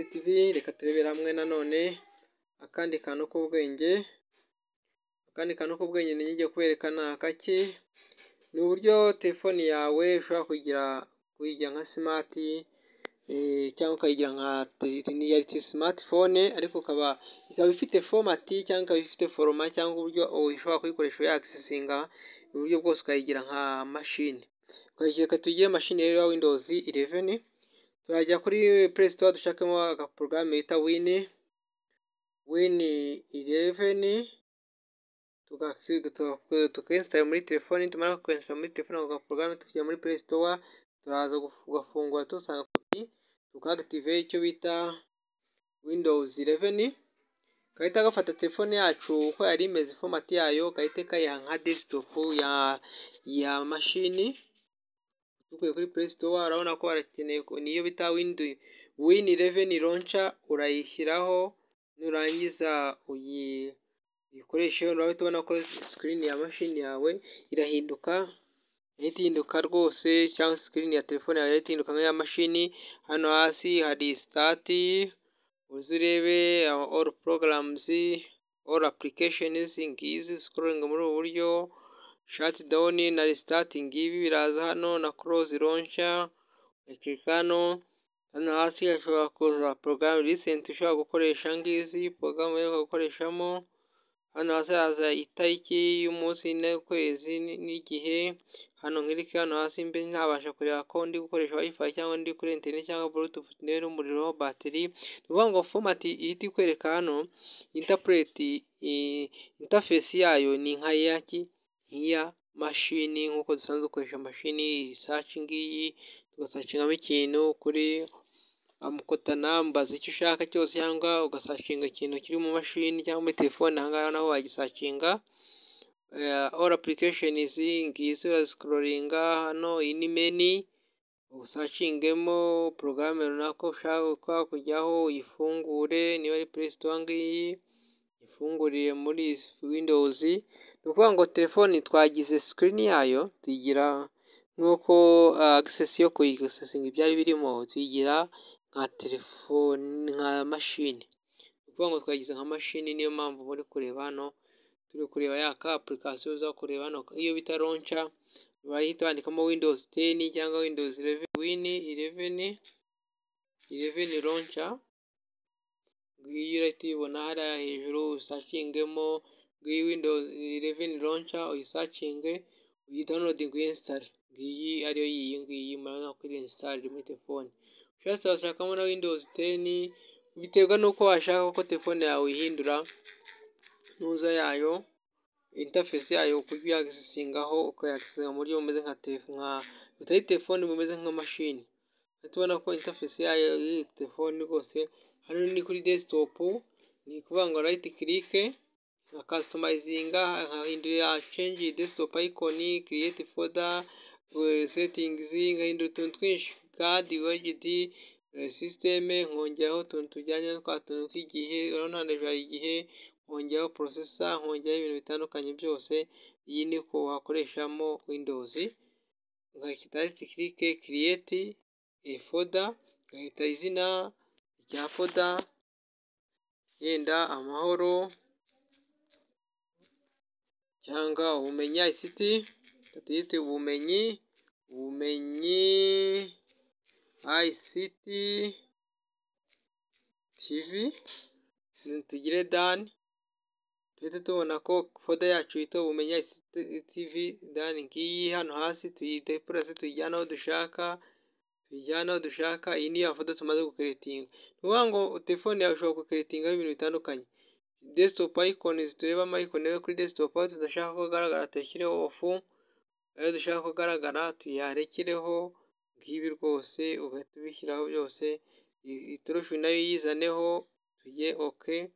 TV, reka turebera hamwe nanone akandi kantu k'ubwenge. Akandi kantu k'ubwenge ngiye kuberekana kake, ni uburyo telefoni yawe ushobora kuyigira nka smart, cyangwa ukayigira nka smartphone, ariko ikaba ifite format cyangwa ikaba ifite foroma, cyangwa uburyo ushobora kuyikoresha yakisesinga uburyo bwose ukayigira nka mashini. Reka tugire mashini rero ya Windows 11. Turajya kuri Play Store dushakemo agaporogaramu bita Win11, tukinstall muri telefoni. Tumara kukinstall muri telefoni ako gaporogaramu, tujya muri Play Store, turaza gufungura dusanga tukaactivate icyo bita Windows 11. Gahita gafata telefone yacu uko yari imeze format yayo, gahita kayiha nka desktop ya mashini. Tukuye kuri Play Store urabona ko barakeneye niyo bita Win11 launcher, urayishyiraho nurangiza uyikoreshe. Urabona tubona ko screen ya mashini yawe irahinduka rwose, cyangwa screen ya telefone yawe irahinduka nk'iya mashini. Hano hasi hari start, uzirebe all programs, all applications, ngizi scrolling muri ubu buryo, shutdown na restarting, ibi biraza hano, na close launcher hano hasi. Hashobora kuza program recent ushobora gukoresha, ngizi program yo gukoreshamo. Hano hasi haza itariki y'umunsi n'ukwezi n'igihe. Hano nkirike hano hasi mbe ntabasha kureba ko ndi gukoresha wifi cyangwa ndi kuri internet cyangwa bluetooth n'umuriro wa battery. Ni ukuvuga ngo format ihita ikwereka hano interface yayo ni nk'iya mashini, nk'uko dusanzwe dukoresha mashini. Search ngiyi tugasashingamo ikintu kuri Mukotana, mbaza icyo ushaka cyose, cyangwa ugasashinga ikintu kiri mu mashini cyangwa muri telefone. Ahangaha naho wagisashinga. All applications ngizi uraziscrollinga hano. Iyi ni menu, usashingemo porogaramu runaka ushaka kujyaho, uyifungure. Niba ari Play Store ngiyi ifunguriye muri Windows. Ni ukuvuga ngo telefoni twagize screen yayo tuyigira nk'uko access yo kuyigasesinga ibyari birimo tuyigira nka telefone, nka mashini. Ni ukuvuga ngo twagize nka mashini, niyo mpamvu muri kureba hano turi kureba ya application uza kureba hano, iyo bita launcher. Urahita wandikamo Windows 10 cyangwa Windows 11, Win11 launcher. Ngiyi urahita uyibona hariya hejuru, usashingemo ngiyi Windows 11 launcher, uyisacinge, uyidownloading, uyinstall. Ngiyi ariyo ngiyi murabona ko iri install muri telefone. Ushatse washakamo na Windows 10, biterwa nuko washaka ko telefone yawe ihindura nuza yayo, interface yayo kujya yagisingaho, ukayagisinga mu buryo bumeze nka telefone, bumeze nka mashini. Tubona ko interface yayo yi telefone rwose. Hano ni kuri desktop, ni kuvuga ngo right click, nka customizinga, nkahindura change desktop icon, create folder, settings, nkahindura utuntu twinshi, card, widget, system, nkongeraho utuntu tujyanye no kwa tuntu tw'igihe. Urabona hano igihe, nkongeraho processor, nkongeraho ibintu bitandukanye byose. Iyi niko wakoreshamo Windows. Ngahita right click, create a folder, ngahita izina rya folder yenda amahoro cyangwa ubumenyi ICT. Tuyite ubumenyi ICT TV, tugire done. Tuhite tubona ko folder yacu yitwa ubumenyi ICT TV done. Ngiyi hano hasi tuyideplace, tuyijyana aho dushaka. Iyi ni ya folder tumaze gucreatinga. Ni ukuvuga ngo telefone yawe ushobora gucreatingaho ibintu bitandukanye. Desktop icons, turebamo icon yo kuri desktop, aho tudashaka ko agaragara tuyashyireho off, ayo dushaka ko agaragara tuyarekereho. Ngibi rwose ugahita ubishyiraho byose. Itoroshi nayo yizaneho, tujye OK.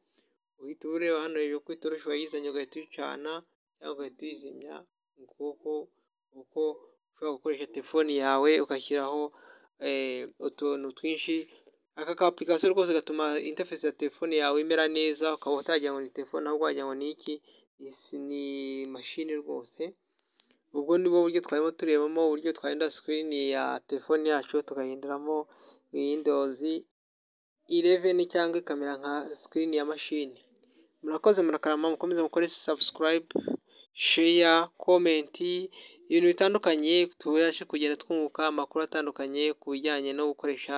Uhita ureba hano hejuru ko itoroshi wayizanye, ugahita uyicana cyangwa ugahita uyizimya. Uko ushobora gukoresha telefoni yawe ugashyiraho utuntu twinshi. Aka ka application rwose gatuma interface ya telefone yawe imera neza, ukaba utagira ngo ni telefone ahubwo wagira ngo ni iki, ni mashini rwose. Ubwo ni bwo buryo twarimo turebamo uburyo twahindura screen ya telefone yacu tukahinduramo Windows 11 cyangwa ikamera nka screen ya mashini. Murakoze murakarama, mukomeze mukore subscribe, share, comment, ibintu bitandukanye tubashe kugenda twunguka amakuru atandukanye ku bijyanye no gukoresha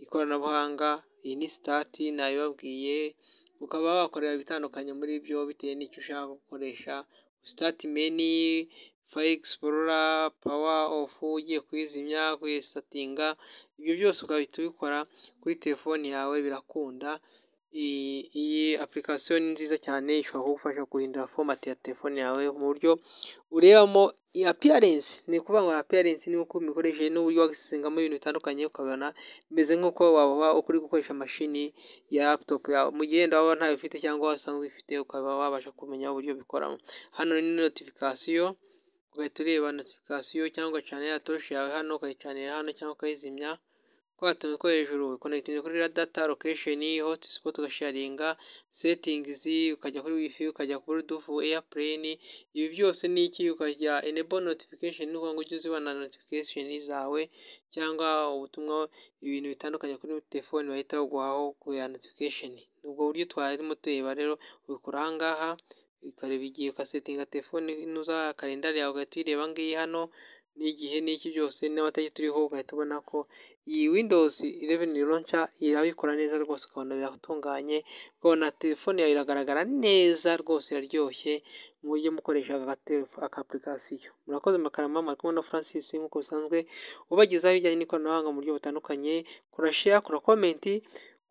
ikoranabuhanga. Iyi ni start nabibabwiye, ukaba wakorera ibitandukanye muri byo bitewe n'icyo ushaka gukoresha. Start menu, file explorer, power off, ugiye kuyizimya, kuyisatinga, ibyo byose ukahita ubikora kuri telefoni yawe birakunda. Iyi application ni nziza cyane, ishobora kugufasha guhindura format ya telefone yawe mu buryo urebamo appearance. Ni ukuvuga ngo appearance ni uko imikoresheje n'uburyo wagisengamo ibintu bitandukanye, ukabona bimeze nk'uko waba uri gukoresha mashini ya laptop yawe. Mu gihe waba ntayo ufite cyangwa wasanzwe ufite, ukaba wabasha kumenya uburyo bikoramo. Hano ni notification, ugahita ureba notification cyangwa ugacanira torche yawe hano, ukayicanira hano cyangwa ukayizimya. Twatunze ko hejuru connecting kuri data location, hotspot ugasharinga, settings ukajya kuri wifi, ukajya kuri bluetooth, airplane. Ibi byose ni iki? Ukajya enable notification, ni ukuvuga ngo ujye uzibona notification zawe cyangwa ubutumwa, ibintu bitandukanye kuri telefone bahita baguhaho ku ya notification. Ubwo buryo twarimo tureba rero ubikora aha ngaha, ukareba igihe ukasetinga telefone inuza kalendari yawe, ugahita uyireba ngiyi hano n'igihe n'iki byose n'amatariki turiho, ugahita ubona ko iyi Windows 11 launcher irabikora neza rwose, ukabona biratunganye, ukabona telefone yawe iragaragara neza rwose, iraryoshye mu buryo mukoresha aka application. Murakoze makarama, mwari kumwe na Francis nk'uko bisanzwe ubagezaho ibijyanye n'ikoranabuhanga mu buryo butandukanye. Kora share, kora comment,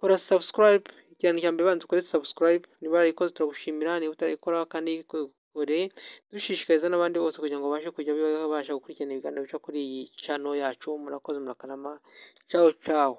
kora subscribe. Ikintu cya mbere banza ukore subscribe, niba warayikoze turagushimira, niba utarayikora kandi kore dushishikariza n'abandi bose kugira ngo babashe kujya babasha gukurikirana ibiganiro bica kuri iyi channel yacu. Murakoze murakarama, ciao ciao.